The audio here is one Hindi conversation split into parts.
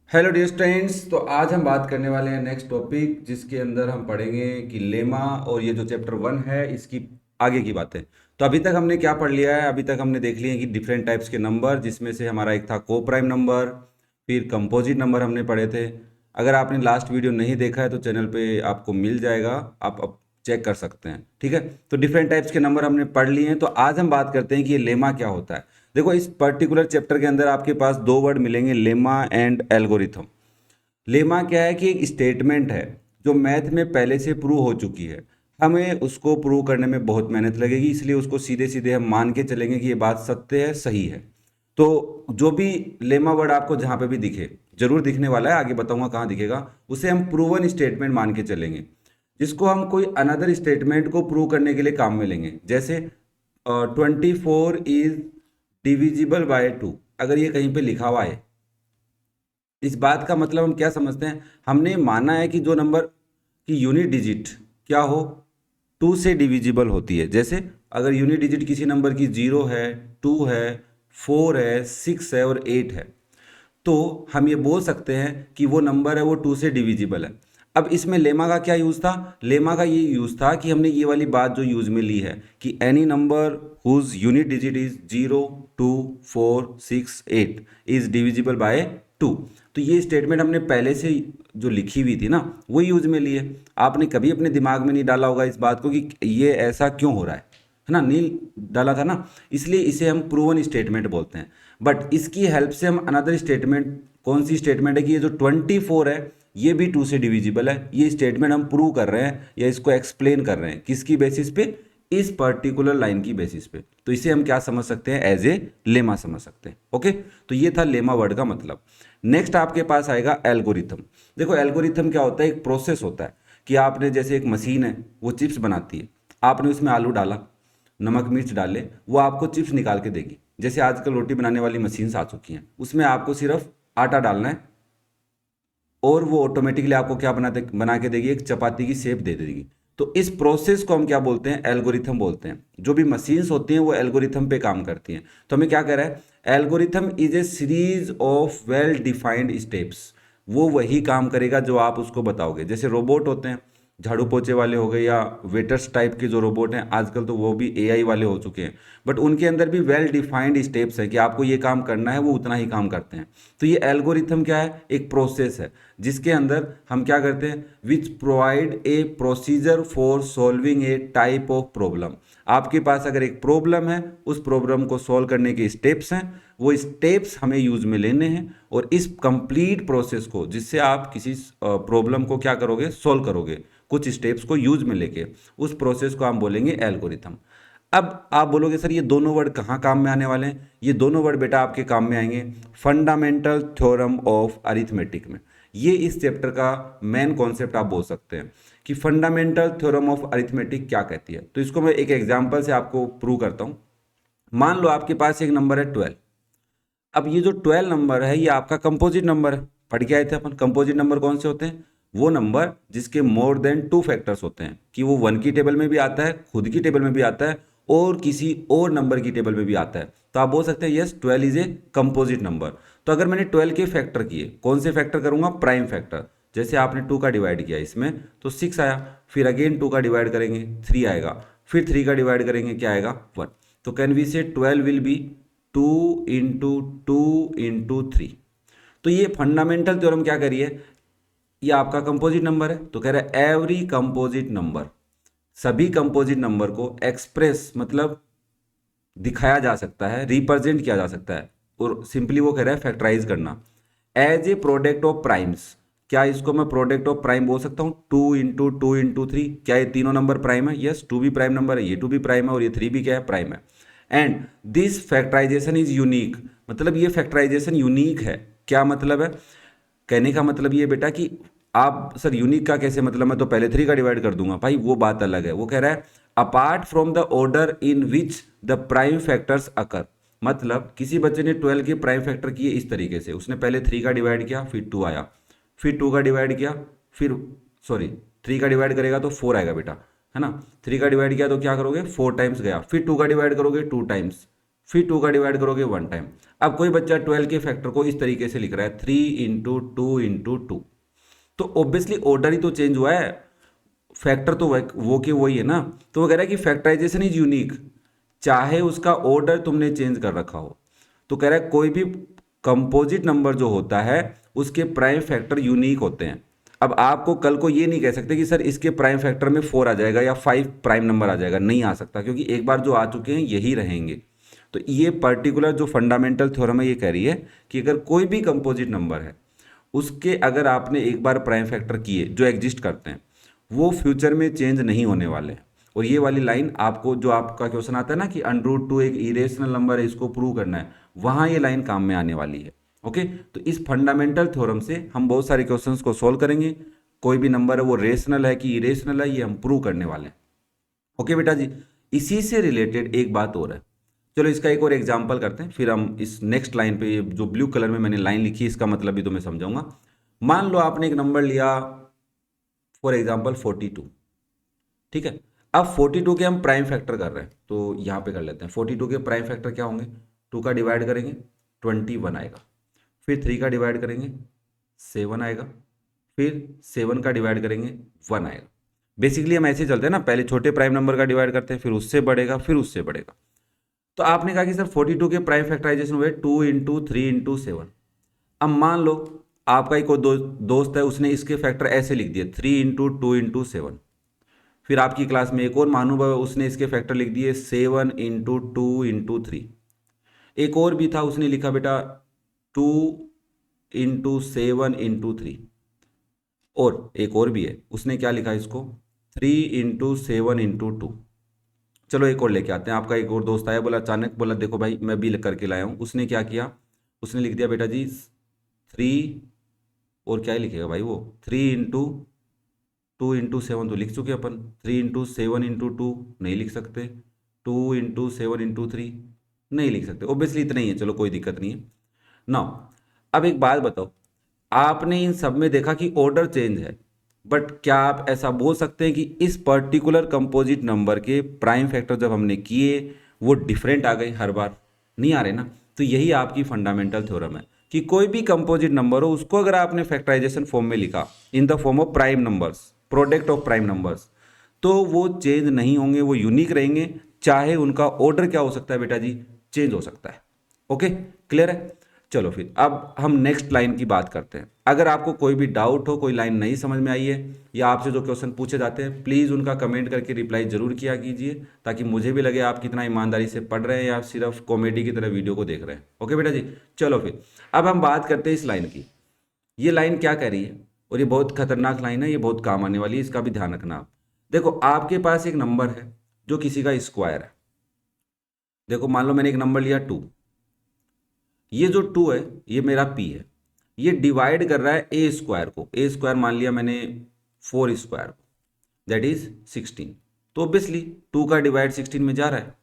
Hello dear students. तो आज हम बात करने वाले हैं नेक्स्ट टॉपिक, जिसके अंदर हम पढ़ेंगे कि लेमा और ये जो चैप्टर 1 है इसकी आगे की बातें। तो अभी तक हमने क्या पढ़ लिया है? अभी तक हमने देख लिया है कि डिफरेंट टाइप्स के नंबर, जिसमें से हमारा एक था को प्राइम नंबर, फिर कंपोजिट नंबर हमने पढ़े थे। अगर आपने लास्ट वीडियो नहीं देखा है तो चैनल पे आपको मिल जाएगा, आप अब चेक कर सकते हैं। ठीक है, तो डिफरेंट टाइप्स के नंबर हमने पढ़ लिए हैं। तो आज हम बात करते हैं कि ये लेमा क्या होता है। देखो, इस पर्टिकुलर चैप्टर के अंदर आपके पास दो वर्ड मिलेंगे, लेमा एंड एल्गोरिथम। लेमा क्या है कि एक स्टेटमेंट है जो मैथ में पहले से प्रूव हो चुकी है। हमें उसको प्रूव करने में बहुत मेहनत लगेगी, इसलिए उसको सीधे सीधे हम मान के चलेंगे कि ये बात सत्य है, सही है। तो जो भी लेमा वर्ड आपको जहाँ पे भी दिखे, जरूर दिखने वाला है, आगे बताऊंगा कहाँ दिखेगा, उसे हम प्रूवन स्टेटमेंट मान के चलेंगे, जिसको हम कोई अनदर स्टेटमेंट को प्रूव करने के लिए काम में लेंगे। जैसे 24 इज डिविजिबल बाय 2, अगर ये कहीं पे लिखा हुआ है, इस बात का मतलब हम क्या समझते हैं? हमने माना है कि जो नंबर की यूनिट डिजिट क्या हो, 2 से डिविजिबल होती है। जैसे अगर यूनिट डिजिट किसी नंबर की 0 है, 2 है, 4 है, 6 है और 8 है, तो हम ये बोल सकते हैं कि वो नंबर है वो 2 से डिविजिबल है। अब इसमें लेमा का क्या यूज़ था? लेमा का ये यूज़ था कि हमने ये वाली बात जो यूज़ में ली है कि any number whose unit digit is 0, 2, 4, 6, 8 is divisible by 2। तो ये स्टेटमेंट हमने पहले से जो लिखी हुई थी ना, वो यूज़ में ली है। आपने कभी अपने दिमाग में नहीं डाला होगा इस बात को कि ये ऐसा क्यों हो रहा है ना, नहीं डाला था ना, इसलिए इसे हम प्रूवन स्टेटमेंट बोलते हैं। बट इसकी हेल्प से हम अनदर स्टेटमेंट, कौन सी स्टेटमेंट है कि ये जो 24 है ये भी 2 से डिविजिबल है, ये स्टेटमेंट हम प्रूव कर रहे हैं या इसको एक्सप्लेन कर रहे हैं। किसकी बेसिस पे? इस पर्टिकुलर लाइन की बेसिस पे। तो इसे हम क्या समझ सकते हैं? एज ए लेमा समझ सकते हैं। ओके, तो ये था लेमा वर्ड का मतलब। नेक्स्ट आपके पास आएगा एल्गोरिथम। देखो, एल्गोरिथम क्या होता है? एक प्रोसेस होता है कि आपने, जैसे एक मशीन है वो चिप्स बनाती है, आपने उसमें आलू डाला, नमक मिर्च डाले, वो आपको चिप्स निकाल के देगी। जैसे आजकल रोटी बनाने वाली मशीन्स आ चुकी हैं, उसमें आपको सिर्फ आटा डालना है और वो ऑटोमेटिकली आपको क्या बना के देगी? एक चपाती की शेप दे देगी। तो इस प्रोसेस को हम क्या बोलते हैं? एल्गोरिथम बोलते हैं। जो भी मशीन्स होती हैं वो एल्गोरिथम पे काम करती हैं। तो हमें क्या कह रहा है? Algorithm is a series of well defined steps. वो वही काम करेगा जो आप उसको बताओगे। जैसे रोबोट होते हैं, झाड़ू पोछे वाले हो गए, या वेटर्स टाइप के जो रोबोट हैं, आजकल तो वो भी एआई वाले हो चुके हैं, बट उनके अंदर भी वेल डिफाइंड स्टेप्स हैं कि आपको ये काम करना है, वो उतना ही काम करते हैं। तो ये एल्गोरिथम क्या है? एक प्रोसेस है जिसके अंदर हम क्या करते हैं? Which provide a procedure for solving A type of problem. आपके पास अगर एक प्रॉब्लम है, उस प्रॉब्लम को सॉल्व करने के स्टेप्स हैं, वो स्टेप्स हमें यूज में लेने हैं, और इस कंप्लीट प्रोसेस को, जिससे आप किसी प्रॉब्लम को क्या करोगे? सॉल्व करोगे, कुछ स्टेप्स को यूज में लेके, उस प्रोसेस को हम बोलेंगे एल्गोरिथम। अब आप बोलोगे सर ये दोनों वर्ड कहाँ काम में आने वाले हैं? ये दोनों वर्ड बेटा आपके काम में आएंगे फंडामेंटल थ्योरम ऑफ अरिथमेटिक में। ये इस चैप्टर का मेन कॉन्सेप्ट आप बोल सकते हैं कि फंडामेंटल थ्योरम ऑफ अरिथमेटिक क्या कहती है। तो इसको मैं एक एग्जांपल से आपको प्रूव करता हूँ। मान लो आपके पास एक नंबर है 12। अब ये जो 12 नंबर है ये आपका कंपोजिट नंबर है। पढ़ के आए थे अपन, कंपोजिट नंबर कौन से होते हैं? वो नंबर जिसके मोर देन 2 फैक्टर्स होते हैं, कि वो 1 की टेबल में भी आता है, खुद की टेबल में भी आता है, और किसी और नंबर की टेबल में भी आता है। तो आप बोल सकते हैं yes, 12 is a composite number. तो अगर मैंने 12 के फैक्टर किए, कौन से फैक्टर करूंगा? Prime factor. जैसे आपने 2 का डिवाइड किया इसमें तो 6 आया, फिर अगेन 2 का डिवाइड करेंगे 3 आएगा, फिर 3 का डिवाइड करेंगे क्या आएगा? 1। तो कैन वी से 12 विल बी 2 इंटू 3। तो ये फंडामेंटल थ्योरम क्या करिए, ये आपका कंपोजिट नंबर है, तो कह रहा है एवरी कंपोजिट नंबर, सभी कंपोजिट नंबर को एक्सप्रेस मतलब दिखाया जा सकता है, रिप्रेजेंट किया जा सकता है, और सिंपली वो कह रहा है फैक्टराइज करना as a product of primes. क्या इसको मैं प्रोडक्ट ऑफ प्राइम बोल सकता हूँ? 2 इंटू 3। क्या ये तीनों नंबर प्राइम है? यस, 2 भी प्राइम नंबर है, ये 2 भी प्राइम है, और ये 3 भी क्या है? प्राइम है। And this factorization is unique, मतलब ये फैक्टराइजेशन यूनिक है। क्या मतलब है? कहने का मतलब ये बेटा कि आप सर यूनिक का कैसे मतलब, मैं तो पहले 3 का डिवाइड कर दूंगा, भाई वो बात अलग है। वो कह रहा है apart from the order in which the prime factors occur. मतलब किसी बच्चे ने 12 के प्राइम फैक्टर किए इस तरीके से, उसने पहले 3 का डिवाइड किया, फिर 2 आया, फिर 2 का डिवाइड किया, फिर सॉरी 3 का डिवाइड करेगा तो 4 आएगा बेटा, है ना। 3 का डिवाइड किया तो क्या करोगे? 4 टाइम्स गया, फिर 2 का डिवाइड करोगे 2 टाइम्स, फिर 2 का डिवाइड करोगे 1 टाइम। अब कोई बच्चा 12 के फैक्टर को इस तरीके से लिख रहा है 3 × 2 × 2, तो ऑब्वियसली ऑर्डर ही तो चेंज हुआ है, फैक्टर तो वो के वही है ना। तो वो कह रहा है कि फैक्टराइजेशन इज यूनिक, चाहे उसका ऑर्डर तुमने चेंज कर रखा हो। तो कह रहा है कोई भी कंपोजिट नंबर जो होता है उसके प्राइम फैक्टर यूनिक होते हैं। अब आपको कल को ये नहीं कह सकते कि सर इसके प्राइम फैक्टर में 4 आ जाएगा या 5 प्राइम नंबर आ जाएगा, नहीं आ सकता, क्योंकि एक बार जो आ चुके हैं यही रहेंगे। तो ये पर्टिकुलर जो फंडामेंटल थ्योरम है ये कह रही है कि अगर कोई भी कंपोजिट नंबर है उसके अगर आपने एक बार प्राइम फैक्टर किए जो एग्जिस्ट करते हैं वो फ्यूचर में चेंज नहीं होने वाले। और ये वाली लाइन आपको जो आपका क्वेश्चन आता है ना कि √2 एक इरेशनल नंबर है, इसको प्रूव करना है, वहाँ ये लाइन काम में आने वाली है। ओके, तो इस फंडामेंटल थ्योरम से हम बहुत सारे क्वेश्चंस को सॉल्व करेंगे। कोई भी नंबर है वो रेशनल है कि इरेशनल है ये हम प्रूव करने वाले हैं। ओके बेटा जी, इसी से रिलेटेड एक बात और है, चलो इसका एक और एग्जाम्पल करते हैं, फिर हम इस नेक्स्ट लाइन पे ये जो ब्लू कलर में मैंने लाइन लिखी है इसका मतलब भी तो मैं समझाऊंगा। मान लो आपने एक नंबर लिया फॉर एग्जाम्पल 42, ठीक है। अब 42 के हम प्राइम फैक्टर कर रहे हैं, तो यहाँ पे कर लेते हैं। 42 के प्राइम फैक्टर क्या होंगे, 2 का डिवाइड करेंगे 21 आएगा, फिर 3 का डिवाइड करेंगे 7 आएगा, फिर 7 का डिवाइड करेंगे 1 आएगा। बेसिकली हम ऐसे चलते हैं ना, पहले छोटे प्राइम नंबर का डिवाइड करते हैं, फिर उससे बढ़ेगा, फिर उससे बढ़ेगा। तो आपने कहा कि सर 42 के प्राइम फैक्टराइजेशन हुए 2 × 3 × 7। अब मान लो आपका एक और दोस्त है, उसने इसके फैक्टर ऐसे लिख दिए 3 × 2 × 7। फिर आपकी क्लास में एक और महानुभाव है, उसने इसके फैक्टर लिख दिए 7 × 2 × 3। एक और भी था, उसने लिखा बेटा 2 × 7 × 3। और एक और भी है, उसने क्या लिखा इसको 3 × 7 × 2। चलो एक और लेके आते हैं। आपका एक और दोस्त आया, बोला अचानक, बोला देखो भाई मैं भी करके लाया हूँ। उसने क्या किया, उसने लिख दिया बेटा जी 3, और क्या ही लिखेगा भाई वो 3 × 2 × 7 तो लिख चुके अपन, 3 × 7 × 2 नहीं लिख सकते, 2 × 7 × 3 नहीं लिख सकते, ऑब्वियसली इतना ही है। चलो कोई दिक्कत नहीं है ना। अब एक बात बताओ, आपने इन सब में देखा कि ऑर्डर चेंज है, बट क्या आप ऐसा बोल सकते हैं कि इस पर्टिकुलर कंपोजिट नंबर के प्राइम फैक्टर जब हमने किए वो डिफरेंट आ गए? हर बार नहीं आ रहे ना। तो यही आपकी फंडामेंटल थ्योरम है कि कोई भी कंपोजिट नंबर हो उसको अगर आपने फैक्टराइजेशन फॉर्म में लिखा in the form of prime numbers, product of prime numbers, तो वो चेंज नहीं होंगे, वो यूनिक रहेंगे, चाहे उनका ऑर्डर क्या हो सकता है बेटा जी, चेंज हो सकता है। ओके, क्लियर है। चलो फिर अब हम नेक्स्ट लाइन की बात करते हैं। अगर आपको कोई भी डाउट हो, कोई लाइन नहीं समझ में आई है, या आपसे जो क्वेश्चन पूछे जाते हैं, प्लीज़ उनका कमेंट करके रिप्लाई जरूर किया कीजिए, ताकि मुझे भी लगे आप कितना ईमानदारी से पढ़ रहे हैं या सिर्फ कॉमेडी की तरह वीडियो को देख रहे हैं। ओके बेटा जी, चलो फिर अब हम बात करते हैं इस लाइन की। ये लाइन क्या कह रही है, और ये बहुत खतरनाक लाइन है, ये बहुत काम आने वाली है, इसका भी ध्यान रखना आप। देखो आपके पास एक नंबर है जो किसी का स्क्वायर है। देखो मान लो मैंने एक नंबर लिया 2, ये जो 2 है ये मेरा p है, ये डिवाइड कर रहा है ए स्क्वायर को। ए स्क्वायर मान लिया मैंने 4 स्क्वायर को, दैट इज 16। तो ऑब्वियसली 2 का डिवाइड 16 में जा रहा है।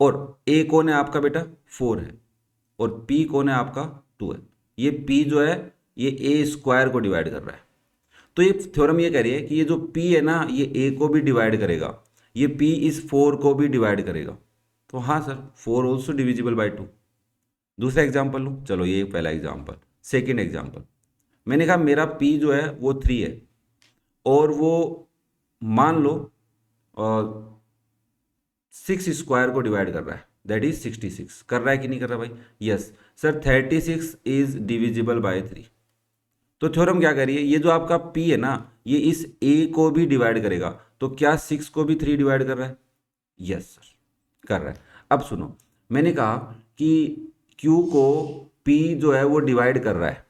और ए कौन है आपका बेटा, 4 है, और p कौन है आपका, 2 है। ये p जो है ये ए स्क्वायर को डिवाइड कर रहा है। तो ये थ्योरम ये कह रही है कि ये जो p है ना ये a को भी डिवाइड करेगा, ये p इस 4 को भी डिवाइड करेगा। तो हाँ सर 4 ऑल्सो डिविजिबल बाई 2। दूसरा एग्जाम्पल लूँ, चलो ये पहला एग्जाम्पल। सेकेंड एग्जाम्पल, मैंने कहा मेरा p जो है वो 3 है, और वो मान लो 6 स्क्वायर को डिवाइड कर रहा है, दैट इज 66। कर रहा है कि नहीं कर रहा भाई, yes sir 36 is divisible bye 3। तो थ्योरम क्या कह रही है, ये जो आपका p है ना ये इस a को भी डिवाइड करेगा, तो क्या 6 को भी 3 डिवाइड कर रहा है, यस सर कर रहा है। अब सुनो, मैंने कहा कि q को p जो है वो डिवाइड कर रहा है,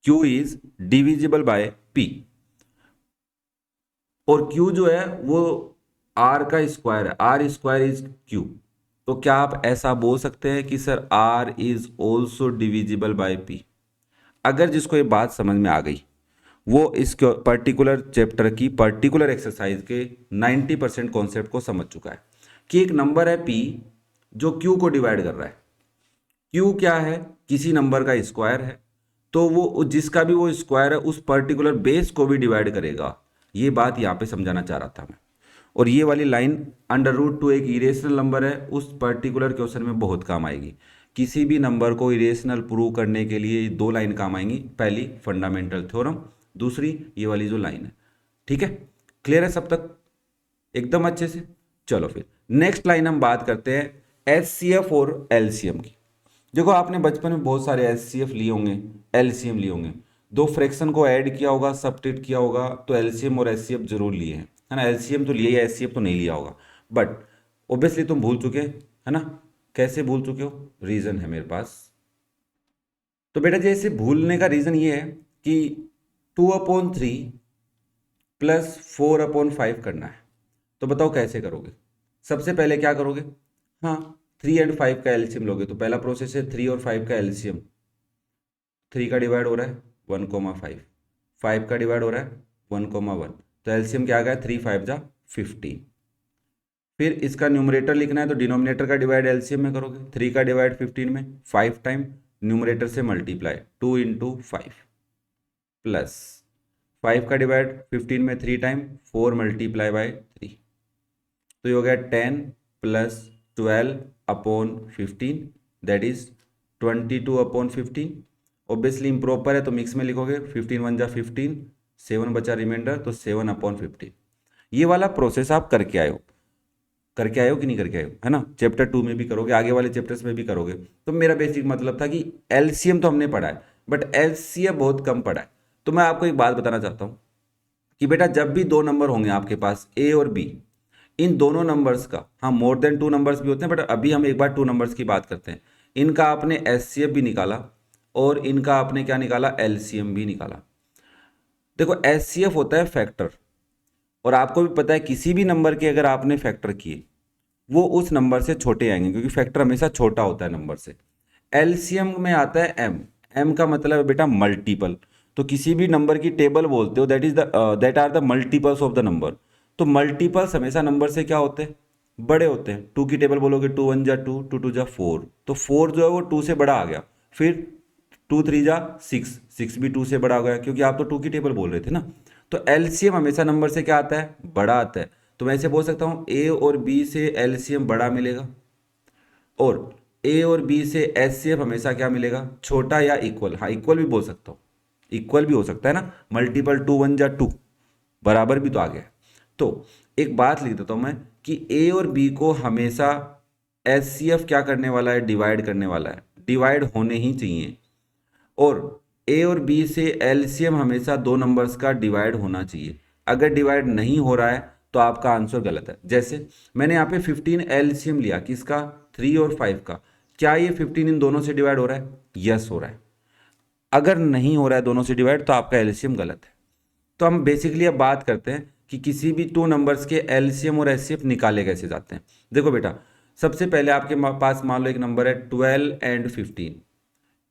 q is divisible bye p, और q जो है वो r का स्क्वायर है, r स्क्वायर इज q। तो क्या आप ऐसा बोल सकते हैं कि sir r is also divisible by p? अगर जिसको ये बात समझ में आ गई वो इस पर्टिकुलर चैप्टर की पर्टिकुलर एक्सरसाइज के 90% कॉन्सेप्ट को समझ चुका है कि एक नंबर है p जो q को डिवाइड कर रहा है। q क्या है, किसी नंबर का स्क्वायर है, तो वो जिसका भी वो स्क्वायर है उस पर्टिकुलर बेस को भी डिवाइड करेगा। ये बात यहाँ पे समझाना चाह रहा था मैं। और ये वाली लाइन √2 एक इरेशनल नंबर है, उस पर्टिकुलर क्वेश्चन में बहुत काम आएगी। किसी भी नंबर को इरेशनल प्रूव करने के लिए दो लाइन काम आएंगी, पहली फंडामेंटल थ्योरम, दूसरी ये वाली जो लाइन है। ठीक है, क्लियर है सब तक एकदम अच्छे से? चलो फिर नेक्स्ट लाइन हम बात करते हैं HCF और LCM की। देखो आपने बचपन में बहुत सारे HCF लिए होंगे, LCM लिए होंगे, दो फ्रैक्शन को ऐड किया होगा, सब्ट्रैक्ट किया होगा, तो LCM और HCF जरूर लिए हैं, है ना। LCM तो लिए है, HCF तो नहीं लिया होगा, बट ऑब्वियसली तुम भूल चुके है ना। कैसे भूल चुके हो, रीजन है मेरे पास। तो बेटा जैसे भूलने का रीजन ये है कि 2/3 प्लस 4/5 करना है, तो बताओ कैसे करोगे। सबसे पहले क्या करोगे, हाँ 3 और 5 का एलसीएम लोगे, तो पहला प्रोसेस है 3 और 5 का एलसीएम। 3 का डिवाइड हो रहा है 1,5, 5 का डिवाइड हो रहा है 1,1, तो एलसीएम क्या आ गया 3 5 जा 15। फिर इसका न्यूमरेटर लिखना है, तो डिनोमिनेटर का डिवाइड एलसीएम में करोगे, 3 का डिवाइड 15 में 5 टाइम, न्यूमरेटर से मल्टीप्लाई 2 × 5 प्लस 5 का डिवाइड 15 में 3 टाइम, 4 मल्टीप्लाई बाय 3, तो ये हो गया 10 plus 12/15 that is 22/15। Obviously improper है तो मिक्स में लिखोगे, 15 1 जा 15, 7 बचा रिमाइंडर, तो 7/15। ये वाला प्रोसेस आप करके आए हो कि नहीं करके आए हो, है ना। चैप्टर 2 में भी करोगे, आगे वाले चैप्टर्स में भी करोगे। तो मेरा बेसिक मतलब था कि एलसीएम तो हमने पढ़ा है बट एलसीएम बहुत कम पढ़ा है। तो मैं आपको एक बात बताना चाहता हूँ कि बेटा जब भी दो नंबर होंगे आपके पास ए और बी, इन दोनों नंबर्स का, हाँ मोर देन 2 नंबर्स भी होते हैं बट अभी हम एक बार 2 नंबर्स की बात करते हैं, इनका आपने एचसीएफ भी निकाला और इनका आपने क्या निकाला, एलसीएम भी निकाला। देखो एचसीएफ होता है फैक्टर, और आपको भी पता है किसी भी नंबर के अगर आपने फैक्टर किए वो उस नंबर से छोटे आएंगे, क्योंकि फैक्टर हमेशा छोटा होता है नंबर से। एलसीएम में आता है एम, एम का मतलब है बेटा मल्टीपल। तो किसी भी नंबर की टेबल बोलते हो that are the multiples of the number. तो मल्टीपल्स हमेशा नंबर से क्या होते हैं, बड़े होते हैं। 2 की टेबल बोलोगे 2 1 जा 2, 2 2 जा 4, तो 4 जो है वो 2 से बड़ा आ गया। फिर 2 3 जा 6, 6 भी 2 से बड़ा हो गया, क्योंकि आप तो 2 की टेबल बोल रहे थे ना। तो एलसीएम हमेशा नंबर से क्या आता है, बड़ा आता है। तो मैं ऐसे बोल सकता हूँ ए और बी से एलसीएम बड़ा मिलेगा, और ए और बी से एचसीएफ हमेशा क्या मिलेगा, छोटा या इक्वल। हाँ इक्वल भी बोल सकता हूँ, इक्वल भी हो सकता है ना, मल्टीपल 2 1 जा 2, बराबर भी तो आ गया। तो एक बात लिख देता हूँ मैं कि ए और बी को हमेशा एचसीएफ क्या करने वाला है, डिवाइड करने वाला है, डिवाइड होने ही चाहिए। और ए और बी से एलसीएम हमेशा दो नंबर्स का डिवाइड होना चाहिए। अगर डिवाइड नहीं हो रहा है तो आपका आंसर गलत है। जैसे मैंने यहाँ पे 15 एलसीएम लिया, किसका, 3 और 5 का, क्या ये 15 इन दोनों से डिवाइड हो रहा है, यस हो रहा है। अगर नहीं हो रहा है दोनों से डिवाइड तो आपका एलसीएम गलत है। तो हम बेसिकली अब बात करते हैं कि किसी भी 2 नंबर्स के एलसीएम और एचसीएफ निकाले कैसे जाते हैं। देखो बेटा सबसे पहले आपके पास मान लो एक नंबर है 12 और 15,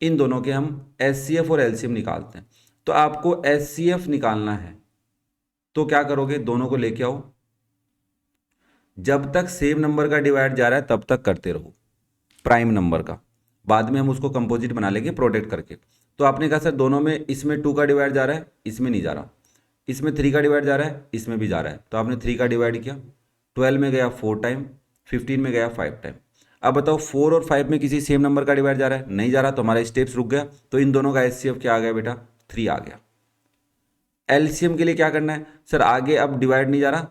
इन दोनों के हम एचसीएफ और एलसीएम निकालते हैं। तो आपको एचसीएफ निकालना है तो क्या करोगे, दोनों को लेके आओ, जब तक सेम नंबर का डिवाइड जा रहा है तब तक करते रहो, प्राइम नंबर का, बाद में हम उसको कंपोजिट बना लेंगे प्रोडक्ट करके। तो आपने कहा सर दोनों में, इसमें 2 का डिवाइड जा रहा है, इसमें नहीं जा रहा, इसमें 3 का डिवाइड जा रहा है, इसमें भी जा रहा है, तो आपने 3 का डिवाइड किया, 12 में गया 4 टाइम, 15 में गया 5 टाइम। अब बताओ 4 और 5 में किसी सेम नंबर का डिवाइड जा रहा है, नहीं जा रहा, तो हमारा स्टेप्स रुक गया। तो इन दोनों का एचसीएफ क्या आ गया बेटा, 3 आ गया। एलसीएम के लिए क्या करना है, सर आगे अब डिवाइड नहीं जा रहा,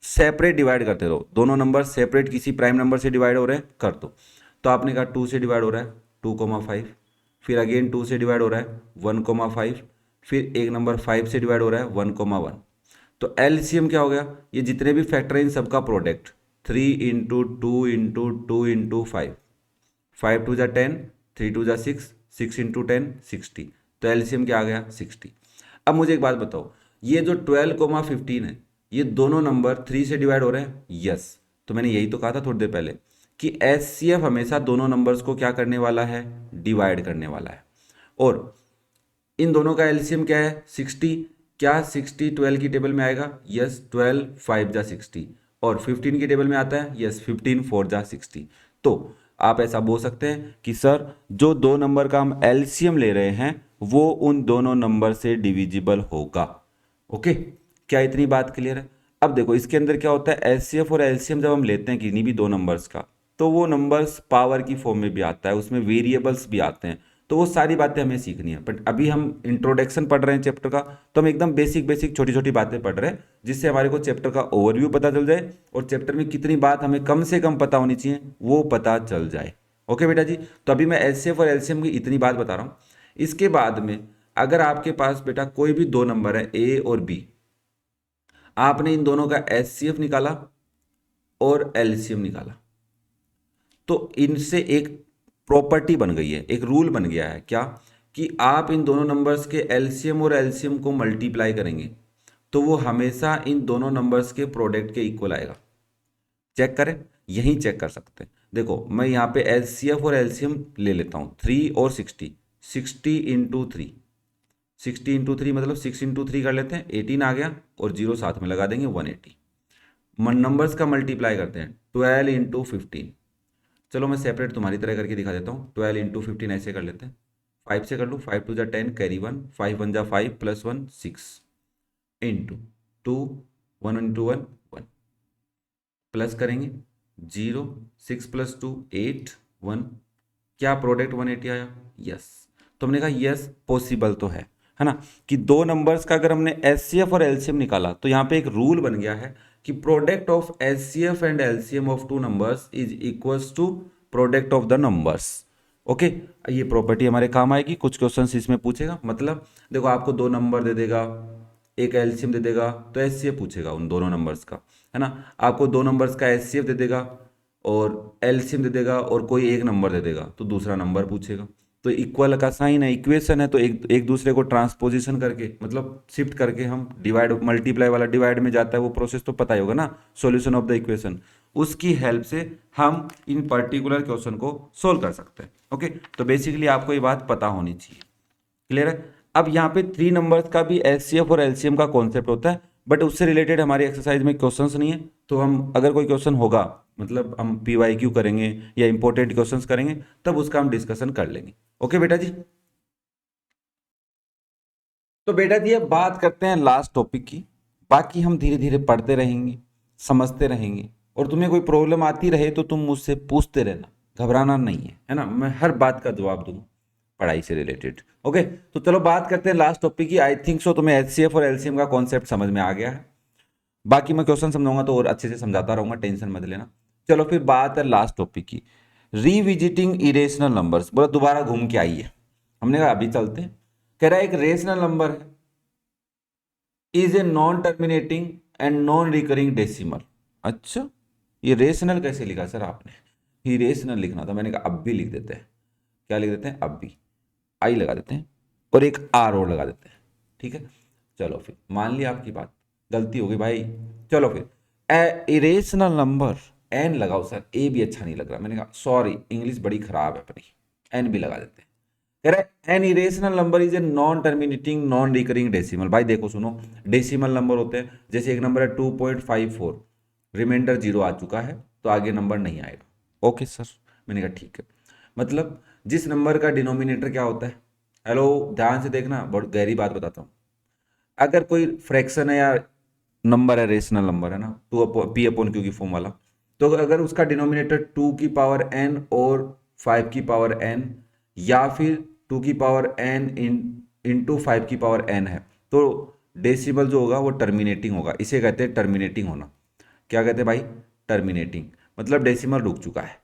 सेपरेट डिवाइड करते रहो, दोनों नंबर सेपरेट किसी प्राइम नंबर से डिवाइड हो रहे हैं, कर दो। तो आपने कहा 2 से डिवाइड हो रहा है 2,5, फिर अगेन 2 से डिवाइड हो रहा है 1,5, फिर एक नंबर 5 से डिवाइड हो रहा है 1,1। तो एलसीएम क्या हो गया, ये जितने भी फैक्टर हैं इन सबका प्रोडक्ट, 3 × 2 × 2 × 5, 5 2 जा 10, 3 2 जा 6, 6 × 10 60। तो एलसीएम क्या आ गया, 60। अब मुझे एक बात बताओ, ये जो 12,15 है ये दोनों नंबर 3 से डिवाइड हो रहे हैं, यस। तो मैंने यही तो कहा था थोड़ी देर पहले कि एचसीएफ हमेशा दोनों नंबर्स को क्या करने वाला है, डिवाइड करने वाला है। और इन दोनों का एलसीएम क्या है, 60। क्या 60 12 की टेबल में आएगा, यस, 12 5 जा 60, और 15 की टेबल में आता है, यस, 15 4 जा 60। तो आप ऐसा बोल सकते हैं कि सर जो दो नंबर का हम एलसीएम ले रहे हैं वो उन दोनों नंबर से डिविजिबल होगा। ओके, क्या इतनी बात क्लियर है? अब देखो इसके अंदर क्या होता है, एचसीएफ और एलसीएम जब हम लेते हैं किन्हीं भी दो नंबर्स का, तो वो नंबर्स पावर की फॉर्म में भी आता है, उसमें वेरिएबल्स भी आते हैं, तो वो सारी बातें हमें सीखनी है। बट अभी हम इंट्रोडक्शन पढ़ रहे हैं चैप्टर का, तो हम एकदम बेसिक बेसिक छोटी छोटी बातें पढ़ रहे हैं, जिससे हमारे को चैप्टर का ओवरव्यू पता चल जाए और चैप्टर में कितनी बात हमें कम से कम पता होनी चाहिए वो पता चल जाए। ओके बेटा जी, तो अभी मैं एचसीएफ और एलसीएम की इतनी बात बता रहा हूँ। इसके बाद में अगर आपके पास बेटा कोई भी दो नंबर है ए और बी, आपने इन दोनों का एचसीएफ निकाला और एलसीएम निकाला, तो इनसे एक प्रॉपर्टी बन गई है, एक रूल बन गया है क्या, कि आप इन दोनों नंबर्स के एलसीएम और एलसीएम को मल्टीप्लाई करेंगे तो वो हमेशा इन दोनों नंबर्स के प्रोडक्ट के इक्वल आएगा। चेक करें, यहीं चेक कर सकते हैं। देखो मैं यहाँ पे एचसीएफ और एलसीएम ले लेता हूँ, 3 और 60, 60 इंटू 3, 60 इंटू 3 मतलब 6 इंटू 3 कर लेते हैं, 18 आ गया, और जीरो साथ में लगा देंगे, 180। नंबर्स का मल्टीप्लाई करते हैं, 12 इंटू 15। चलो मैं सेपरेट तुम्हारी तरह करके दिखा देता हूँ, 12 इंटू 15 ऐसे कर लेते हैं, 5 से कर लो, 5 टू जा 10 कैरी 1, 5 1 जा 5 प्लस 1 6 इंटू 2, 1 इंटू 1 1, प्लस करेंगे 0, 6 प्लस 2 8 1, क्या प्रोडक्ट 180 आया? यस। तो हमने कहा यस पॉसिबल तो है ना, कि दो नंबर्स का अगर हमने एचसीएफ और एलसीएम निकाला तो यहाँ पे एक रूल बन गया है कि product of HCF and LCM of two numbers is equals to product of the numbers. Okay, ये प्रॉपर्टी हमारे काम आएगी, कुछ क्वेश्चंस इसमें पूछेगा। मतलब देखो आपको दो नंबर दे देगा, एक एलसीएम दे देगा तो एचसीएफ पूछेगा उन दोनों नंबर्स का, है ना। आपको दो नंबर्स का एचसीएफ दे देगा और एलसीएम दे देगा और कोई एक नंबर दे देगा तो दूसरा नंबर पूछेगा। तो इक्वल का साइन है, इक्वेशन है, तो एक एक दूसरे को ट्रांसपोजिशन करके मतलब शिफ्ट करके हम डिवाइड, मल्टीप्लाई वाला डिवाइड में जाता है वो प्रोसेस तो पता ही होगा ना, सॉल्यूशन ऑफ द इक्वेशन, उसकी हेल्प से हम इन पर्टिकुलर क्वेश्चन को सोल्व कर सकते हैं। ओके, तो बेसिकली आपको ये बात पता होनी चाहिए। क्लियर है? अब यहाँ पे थ्री नंबर्स का भी एचसीएफ और एलसीएम का कॉन्सेप्ट होता है, बट उससे रिलेटेड हमारी एक्सरसाइज में क्वेश्चंस नहीं है, तो हम अगर कोई क्वेश्चन होगा, मतलब हम पीवाईक्यू करेंगे या इंपॉर्टेंट क्वेश्चंस करेंगे, तब उसका हम डिस्कशन कर लेंगे। ओके बेटा जी, तो बेटा जी अब बात करते हैं लास्ट टॉपिक की। बाकी हम धीरे धीरे पढ़ते रहेंगे, समझते रहेंगे, और तुम्हें कोई प्रॉब्लम आती रहे तो तुम मुझसे पूछते रहना, घबराना नहीं है ना, मैं हर बात का जवाब दूंगा पढ़ाई से रिलेटेड। ओके, तो चलो बात करते हैं लास्ट टॉपिक की। आई थिंक सो तुम्हें एचसीएफ और एलसीएम का कॉन्सेप्ट समझ में आ गया है। बाकी मैं क्वेश्चन समझाऊंगा तो और अच्छे से समझाता रहूंगा, टेंशन मत लेना। चलो फिर बात है लास्ट टॉपिक की, रिविजिटिंग इरेशनल नंबर्स। बोला दोबारा घूम के आइए, हमने कहा अभी चलते हैं। कह रहा है एक रेशनल नंबर है is a non terminating and non recurring decimal. अच्छा, ये रेशनल कैसे लिखा सर आपने? ये रेशनल लिखना था, मैंने कहा अब भी लिख देते हैं। क्या लिख देते हैं? अब भी आई लगा देते हैं और एक आर और लगा देते हैं, ठीक है। चलो फिर मान लिया आपकी बात, गलती होगी भाई। चलो फिर इरेशनल नंबर एन लगाओ सर, ए भी अच्छा नहीं लग रहा, मैंने कहा सॉरी इंग्लिश बड़ी खराब है अपनी, एन भी लगा देते हैं। कह रहा है an irrational number is a non terminating non recurring decimal. भाई देखो सुनो, डेसिमल नंबर होते हैं, जैसे एक नंबर है 2.54, रिमाइंडर 0 आ चुका है तो आगे नंबर नहीं आएगा। ओके सर, मैंने कहा ठीक है। मतलब जिस नंबर का डिनोमिनेटर क्या होता है, हेलो ध्यान से देखना, बहुत गहरी बात बताता हूँ। अगर कोई फ्रैक्शन है या नंबर है, रेशनल नंबर है ना, टू पी अपॉन क्यू की फॉर्म वाला, तो अगर उसका डिनोमिनेटर 2 की पावर n और 5 की पावर n या फिर 2 की पावर n इंटू 5 की पावर n है, तो डेसिमल जो होगा वो टर्मिनेटिंग होगा। इसे कहते हैं टर्मिनेटिंग होना। क्या कहते हैं भाई? टर्मिनेटिंग, मतलब डेसिमल रुक चुका है।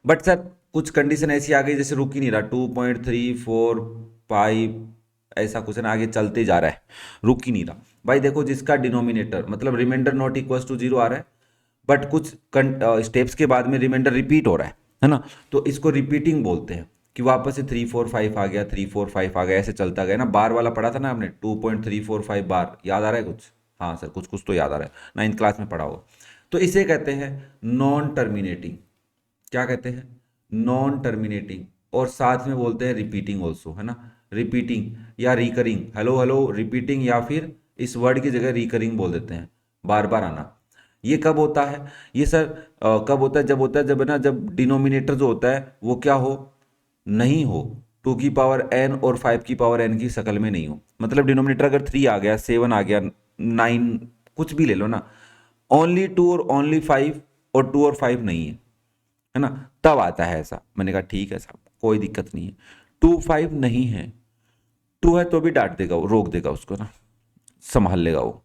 बट सर कुछ कंडीशन ऐसी आ गई जैसे रुक ही नहीं रहा, 2.345 ऐसा कुछ ना, आगे चलते जा रहा है, रुक ही नहीं रहा। भाई देखो जिसका डिनोमिनेटर मतलब रिमाइंडर नॉट इक्वल्स टू 0 आ रहा है, बट कुछ स्टेप्स के बाद में रिमाइंडर रिपीट हो रहा है ना, तो इसको रिपीटिंग बोलते हैं, कि वापस से 345 आ गया, 345 आ गया, ऐसे चलता गया ना। बार वाला पढ़ा था ना आपने, 2.345 बार, याद आ रहा है कुछ? हाँ सर कुछ कुछ तो याद आ रहा है, 9th क्लास में पढ़ा होगा। तो इसे कहते हैं नॉन टर्मिनेटिंग। क्या कहते हैं? Non terminating. और साथ में बोलते हैं रिपीटिंग ऑल्सो, है ना, रिपीटिंग या रिकरिंग। हेलो हेलो रिपीटिंग, या फिर इस वर्ड की जगह रिकरिंग बोल देते हैं, बार बार आना। ये कब होता है? ये सर कब होता है? जब होता है जब ना, जब डिनोमिनेटर जो होता है वो क्या हो, नहीं हो, 2 की पावर n और 5 की पावर n की शक्ल में नहीं हो। मतलब डिनोमिनेटर अगर 3 आ गया, 7 आ गया, 9 कुछ भी ले लो ना, ओनली 2 और ओनली 5 और 2 और 5 नहीं है ना, तब आता है ऐसा। मैंने कहा ठीक है साहब, कोई दिक्कत नहीं है। 2 5 नहीं है, 2 है तो भी डांट देगा वो, रोक देगा उसको ना, संभाल लेगा वो।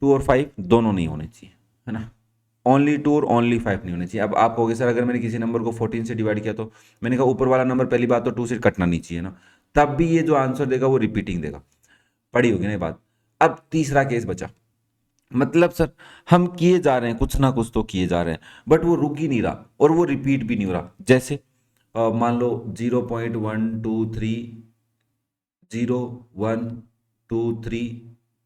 2 और 5 दोनों नहीं होने चाहिए, है ना, ओनली 2 और ओनली 5 नहीं होने चाहिए। अब आप कहोगे सर अगर मैंने किसी नंबर को 14 से डिवाइड किया तो, मैंने कहा ऊपर वाला नंबर पहली बात तो 2 से कटना नहीं चाहिए ना, तब भी ये जो आंसर देगा वो रिपीटिंग देगा। पड़ी होगी ना ये बात। अब तीसरा केस बचा, मतलब सर हम किए जा रहे हैं कुछ ना कुछ तो किए जा रहे हैं, बट वो रुक ही नहीं रहा और वो रिपीट भी नहीं हो रहा। जैसे मान लो 0.123 0 1 2 3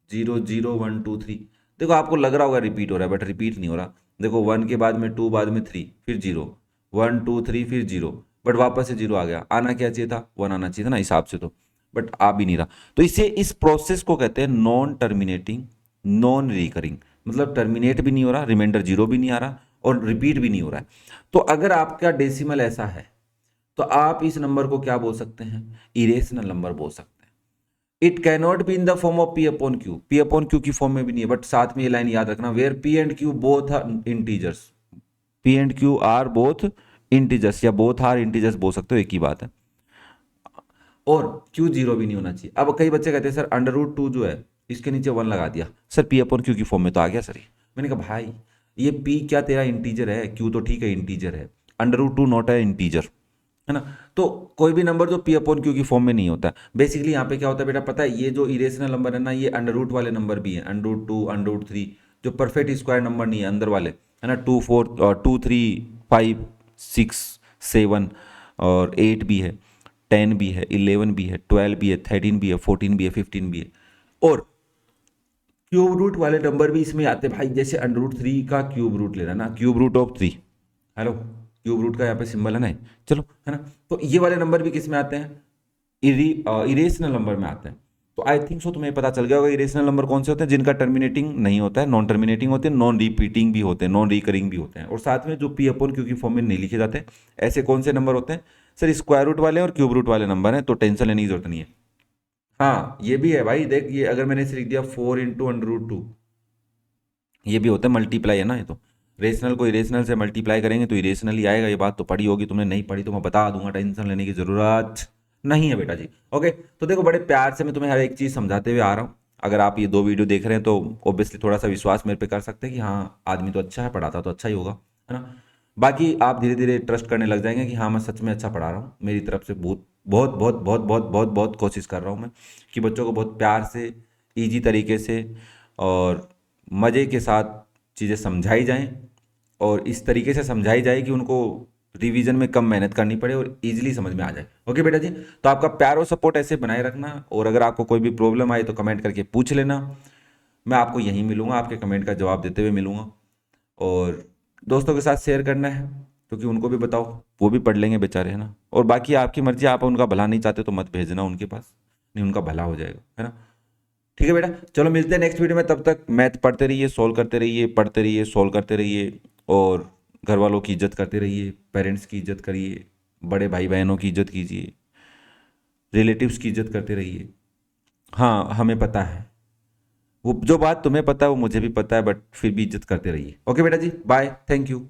0 0 1 2 3। देखो आपको लग रहा होगा रिपीट हो रहा है, बट रिपीट नहीं हो रहा। देखो 1 के बाद में 2, बाद में 3, फिर 0, 1 2 3 फिर 0, बट वापस से 0 आ गया। आना क्या चाहिए था, 1 आना चाहिए था ना हिसाब से तो, बट आ भी नहीं रहा। तो इसे, इस प्रोसेस को कहते हैं नॉन टर्मिनेटिंग नॉन रिकरिंग। मतलब टर्मिनेट भी नहीं हो रहा, रिमाइंडर 0 भी नहीं आ रहा और रिपीट भी नहीं हो रहा है। तो अगर आपका डेसिमल ऐसा है तो आप इस नंबर को क्या बोल सकते हैं, इरेशनल नंबर बोल सकते हैं। It cannot be in the form of P upon Q, P upon Q की फॉर्म में भी नहीं है, बट साथ में ये लाइन याद रखना, where P and Q both are integers, P and Q are both integers, या बोथ आर इंटीजर्स बोल सकते हो, एक ही बात है। और क्यू 0 भी नहीं होना चाहिए। अब कई बच्चे कहते हैं सर √2 जो है इसके नीचे 1 लगा दिया, सर पी अपॉन क्यू की फॉर्म में तो आ गया सर ये। मैंने कहा भाई ये पी क्या तेरा इंटीजर है, क्यू तो ठीक है इंटीजर है, √2 नॉट है इंटीजर, है ना। तो कोई भी नंबर जो पी अपॉन क्यू की फॉर्म में नहीं होता। बेसिकली यहाँ पे क्या होता है बेटा पता है, ये जो इरेशनल नंबर है ना, ये अंडर रूट वाले नंबर भी है, √2 √3, जो परफेक्ट स्क्वायर नंबर नहीं है अंदर वाले, है ना, 2 4 2 3 5 6 7 और 8 भी है, 10 भी है, 11 भी है, 12 भी है, 13 भी है, 14 भी है, 15 भी है। और क्यूब रूट वाले नंबर भी इसमें आते हैं भाई, जैसे √3 का क्यूब रूट लेना ना, cube root of 3, hello, cube root का यहाँ पे सिंबल है ना, चलो, है ना। तो ये वाले नंबर भी किस में आते हैं, इरेशनल नंबर में आते हैं। तो आई थिंक सो तुम्हें पता चल गया होगा इरेशनल नंबर कौन से होते हैं, जिनका टर्मिनेटिंग नहीं होता है, नॉन टर्मिनेटिंग होते हैं, नॉन रिपीटिंग भी होते हैं, नॉन रिकरिंग भी होते हैं, और साथ में जो पी अपॉन क्यू की फॉर्म में नहीं लिखे जाते हैं। ऐसे कौन से नंबर होते हैं सर, स्क्वायर रूट वाले और क्यूब रूट वाले नंबर हैं, तो टेंशन लेने की जरूरत नहीं है। हाँ ये भी है भाई, देख ये अगर मैंने इसे लिख दिया 4 इंटू √2, ये भी होता है मल्टीप्लाई, है ना। ये तो रेशनल को इरेशनल से मल्टीप्लाई करेंगे तो इरेशनल ही आएगा। ये बात तो पढ़ी होगी तुमने, नहीं पढ़ी तो मैं बता दूंगा, टेंशन लेने की जरूरत नहीं है बेटा जी। ओके, तो देखो बड़े प्यार से मैं तुम्हें हर एक चीज़ समझाते हुए आ रहा हूँ। अगर आप ये 2 वीडियो देख रहे हैं तो ऑब्वियसली थोड़ा सा विश्वास मेरे पे कर सकते हैं कि हाँ आदमी तो अच्छा है, पढ़ाता तो अच्छा ही होगा, है ना। बाकी आप धीरे धीरे ट्रस्ट करने लग जाएंगे कि हाँ मैं सच में अच्छा पढ़ा रहा हूँ। मेरी तरफ से बहुत बहुत बहुत बहुत बहुत बहुत बहुत कोशिश कर रहा हूँ मैं कि बच्चों को बहुत प्यार से, ईजी तरीके से और मज़े के साथ चीज़ें समझाई जाएं, और इस तरीके से समझाई जाए कि उनको रिवीजन में कम मेहनत करनी पड़े और इजीली समझ में आ जाए। ओके बेटा जी, तो आपका प्यार और सपोर्ट ऐसे बनाए रखना, और अगर आपको कोई भी प्रॉब्लम आए तो कमेंट करके पूछ लेना। मैं आपको यहीं मिलूंगा, आपके कमेंट का जवाब देते हुए मिलूंगा। और दोस्तों के साथ शेयर करना है क्योंकि उनको भी बताओ, वो भी पढ़ लेंगे बेचारे, है ना। और बाकी आपकी मर्जी, आप उनका भला नहीं चाहते तो मत भेजना उनके पास, नहीं उनका भला हो जाएगा, है ना। ठीक है बेटा, चलो मिलते हैं नेक्स्ट वीडियो में। तब तक मैथ पढ़ते रहिए, सोल्व करते रहिए, पढ़ते रहिए, सोल्व करते रहिए, और घर वालों की इज्जत करते रहिए, पेरेंट्स की इज्जत करिए, बड़े भाई बहनों की इज्जत कीजिए, रिलेटिव्स की इज्जत करते रहिए। हाँ हमें पता है, वो जो बात तुम्हें पता है वो मुझे भी पता है, बट फिर भी इज्जत करते रहिए। ओके बेटा जी, बाय, थैंक यू।